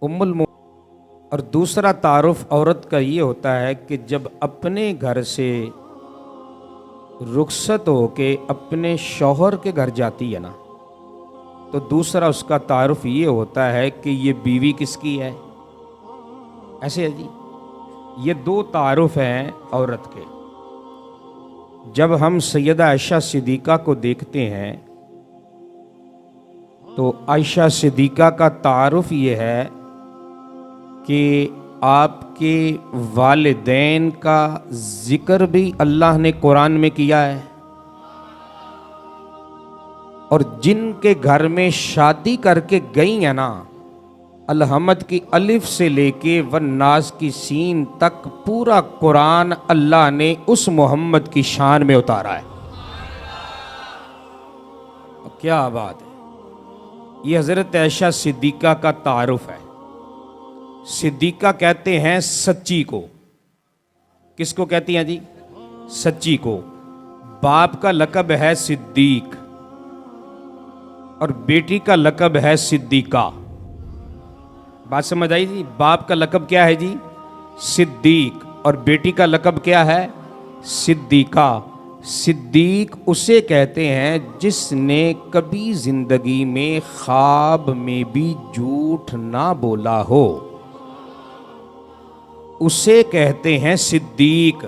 उम्मुल मो और दूसरा तारुफ औरत का ये होता है कि जब अपने घर से रुखसत होके अपने शौहर के घर जाती है ना, तो दूसरा उसका तारुफ ये होता है कि ये बीवी किसकी है। ऐसे है जी, ये दो तारुफ हैं औरत के। जब हम सैयदा आयशा सिद्दीक़ा को देखते हैं तो आयशा सिद्दीक़ा का तारुफ ये है कि आपके वालिदैन का जिक्र भी अल्लाह ने कुरान में किया है, और जिनके घर में शादी करके गई है ना, अलहमद की अलिफ से लेके वन्नास की सीन तक पूरा कुरान अल्लाह ने उस मोहम्मद की शान में उतारा है। क्या बात है। ये हज़रत आयशा सिद्दीक़ा का तारुफ है। सिद्दीक़ा कहते हैं सच्ची को। किसको कहती हैं जी? सच्ची को। बाप का लक़ब है सिद्दीक और बेटी का लक़ब है सिद्दीक़ा। बात समझ आई जी? बाप का लक़ब क्या है जी? सिद्दीक, और बेटी का लक़ब क्या है? सिद्दीक़ा। सिद्दीक उसे कहते हैं जिसने कभी जिंदगी में ख्वाब में भी झूठ ना बोला हो, उसे कहते हैं सिद्दीक।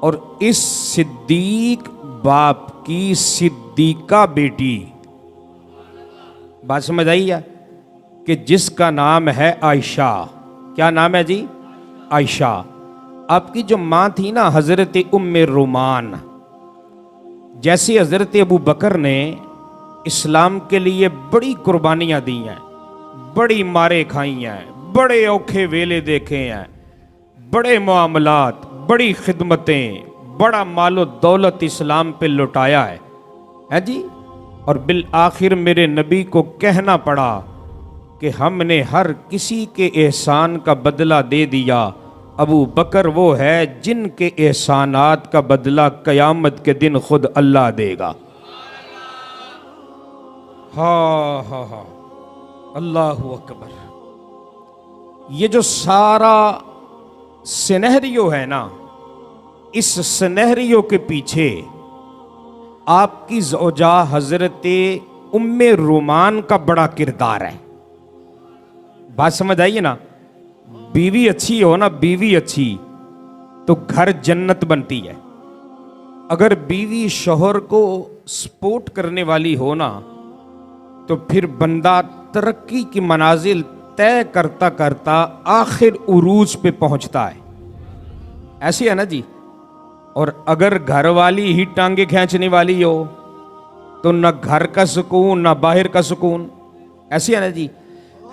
और इस सिद्दीक बाप की सिद्दीक़ा बेटी, बात समझ आई है, कि जिसका नाम है आयशा। क्या नाम है जी? आयशा। आपकी जो माँ थी ना, हज़रत उम्मे रोमान, जैसे हज़रत अबू बकर ने इस्लाम के लिए बड़ी कुर्बानियाँ दी हैं, बड़ी मारे खाई हैं, बड़े औखे वेले देखे हैं, बड़े मामलात, बड़ी खिदमतें, बड़ा मालो दौलत इस्लाम पे लुटाया है जी। और बिल आखिर मेरे नबी को कहना पड़ा कि हमने हर किसी के एहसान का बदला दे दिया, अबू बकर वो है जिनके एहसानात का बदला क़यामत के दिन खुद अल्लाह देगा। हाँ हाँ हाँ, अल्लाहु अकबर। ये जो सारा सिनेरियो है ना, इस सिनेरियो के पीछे आपकी ज़ौजा हज़रत उम्मे रोमान का बड़ा किरदार है। बात समझ आइए ना? बीवी अच्छी हो ना, बीवी अच्छी तो घर जन्नत बनती है। अगर बीवी शौहर को सपोर्ट करने वाली हो ना, तो फिर बंदा तरक्की की मनाजिल तय करता करता आखिर उरूज पे पहुंचता है। ऐसी है ना जी? और अगर घर वाली ही टांगे खींचने वाली हो तो न घर का सुकून न बाहर का सुकून। ऐसी है ना जी?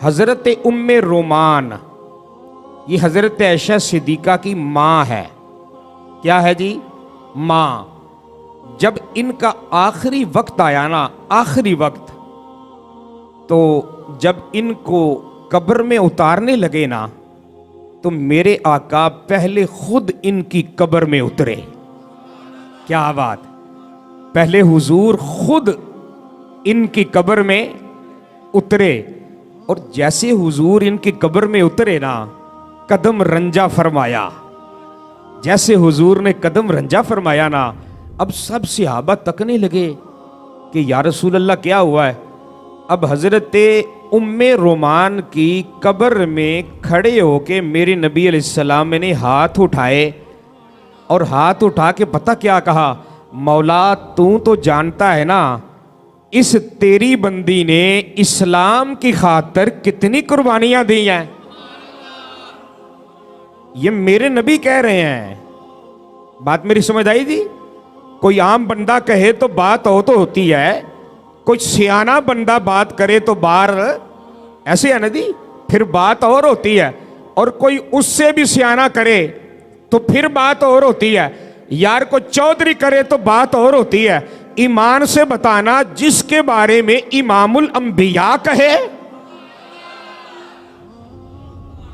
हज़रत उम्मे रोमान, ये हज़रत आयशा सिद्दीक़ा की माँ है। क्या है जी? माँ। जब इनका आखिरी वक्त आया ना, आखिरी वक्त, तो जब इनको कब्र में उतारने लगे ना, तो मेरे आका पहले खुद इनकी कब्र में उतरे। क्या बात! पहले हुजूर खुद इनकी कब्र में उतरे, और जैसे हुजूर इनकी कब्र में उतरे ना, कदम रंजा फरमाया। जैसे हुजूर ने कदम रंजा फरमाया ना, अब सब सहाबा तकने लगे कि या रसूल अल्लाह क्या हुआ है। अब हज़रत उम्मे रोमान की कब्र में खड़े होके मेरे नबी अलैहिस्सलाम ने हाथ उठाए, और हाथ उठा के पता क्या कहा? मौला तू तो जानता है ना, इस तेरी बंदी ने इस्लाम की खातिर कितनी कुर्बानियां दी हैं। ये मेरे नबी कह रहे हैं। बात मेरी समझ आई जी? कोई आम बंदा कहे तो बात हो तो होती है, कोई सियाना बंदा बात करे तो बार ऐसे है ना जी, फिर बात और होती है, और कोई उससे भी सियाना करे तो फिर बात और होती है। यार कोई चौधरी करे तो बात और होती है। ईमान से बताना, जिसके बारे में इमामुल अंबिया कहे,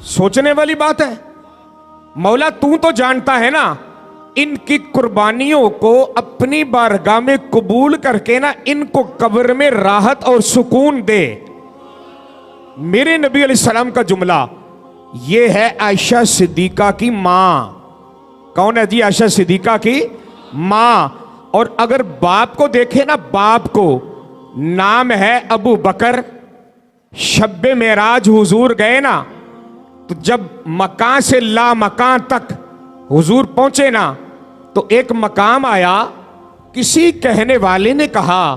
सोचने वाली बात है। मौला तू तो जानता है ना, इनकी कुर्बानियों को अपनी बारगाह में कबूल करके ना, इनको कब्र में राहत और सुकून दे। मेरे नबी अलैहिस्सलाम का जुमला ये है आयशा सिद्दीका की माँ। कौन है जी? आयशा सिद्दीका की माँ। और अगर बाप को देखे ना, बाप को, नाम है अबू बकर। शब्बे मेराज हुजूर गए ना, तो जब मकान से ला मकान तक हुजूर पहुंचे ना, तो एक मकाम आया, किसी कहने वाले ने कहा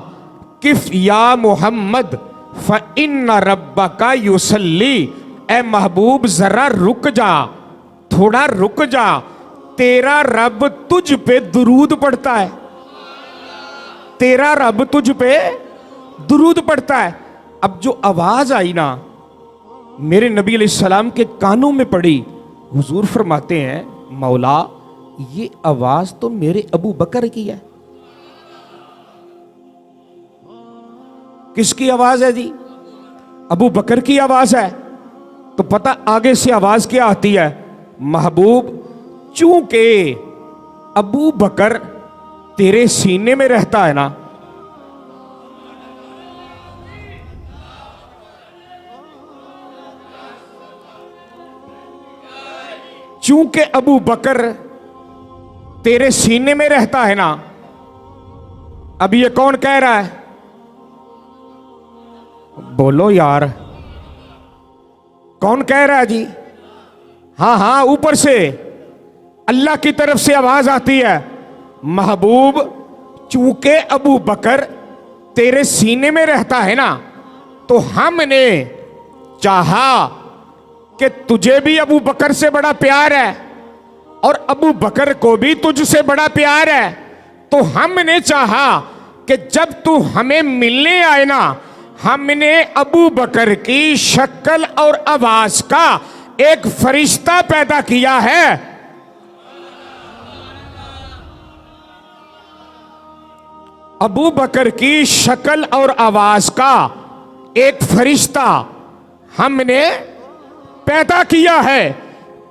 किफ या मोहम्मद फ़इन्न रब्बका युसल्ली, ए महबूब जरा रुक जा, थोड़ा रुक जा, तेरा रब तुझ पे दुरूद पढ़ता है, तेरा रब तुझ पे दुरूद पढ़ता है। अब जो आवाज आई ना, मेरे नबी अलैहिस्सलाम के कानों में पड़ी, हुजूर फरमाते हैं मौला ये आवाज तो मेरे अबू बकर की है। किसकी आवाज है जी? अबू बकर की आवाज है। तो पता आगे से आवाज क्या आती है? महबूब चूंकि अबू बकर तेरे सीने में रहता है ना, चूंकि अबू बकर तेरे सीने में रहता है ना। अब ये कौन कह रहा है? बोलो यार, कौन कह रहा है जी? हाँ हाँ, ऊपर से अल्लाह की तरफ से आवाज आती है, महबूब चूंकि अबू बकर तेरे सीने में रहता है ना, तो हमने चाहा कि तुझे भी अबू बकर से बड़ा प्यार है और अबू बकर को भी तुझसे बड़ा प्यार है, तो हमने चाहा कि जब तू हमें मिलने आए ना, हमने अबू बकर की शक्ल और आवाज का एक फरिश्ता पैदा किया है। अबू बकर की शक्ल और आवाज का एक फरिश्ता हमने पैदा किया है।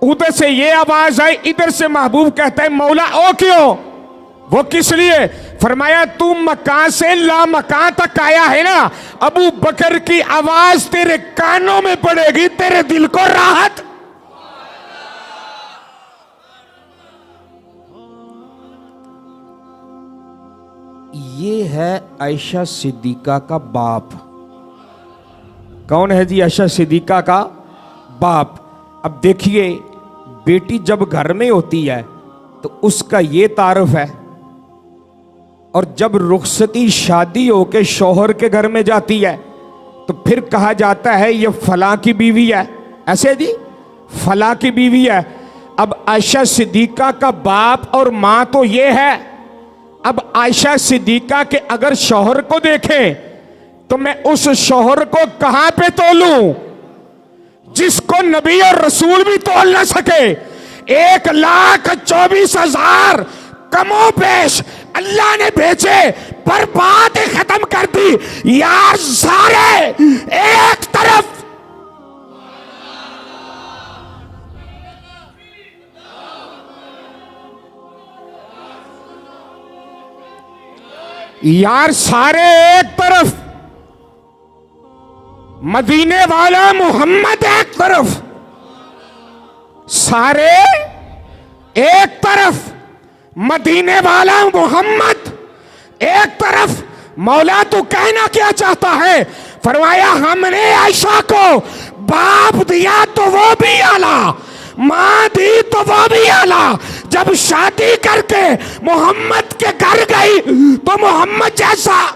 उधर से ये आवाज आई, इधर से महबूब कहता है मौला ओ क्यों? वो किस लिए? फरमाया तू मकान से ला मकान तक आया है ना, अबू बकर की आवाज तेरे कानों में पड़ेगी, तेरे दिल को राहत। ये है आयशा सिद्दीका का बाप। कौन है जी? आयशा सिद्दीका का बाप। अब देखिए, बेटी जब घर में होती है तो उसका ये तारुफ है, और जब रुखसती शादी होके शौहर के घर में जाती है तो फिर कहा जाता है ये फलां की बीवी है। ऐसे जी, फलां की बीवी है। अब आयशा सिद्दीका का बाप और मां तो ये है। अब आयशा सिद्दीका के अगर शौहर को देखें तो मैं उस शौहर को कहां पे तोलूं जिसको नबी और रसूल भी तोल ना सके। 1,24,000 कमो पेश अल्लाह ने भेजे, पर बात खत्म कर दी यार। सारे एक तरफ यार, सारे एक तरफ, मदीने वाला मोहम्मद एक तरफ, सारे एक तरफ, मदीने वाला मोहम्मद एक तरफ। मौला तू कहना क्या चाहता है? फरमाया हमने आयशा को बाप दिया तो वो भी आला, मां दी तो वो भी आला। जब शादी करके मोहम्मद के घर गई तो मोहम्मद जैसा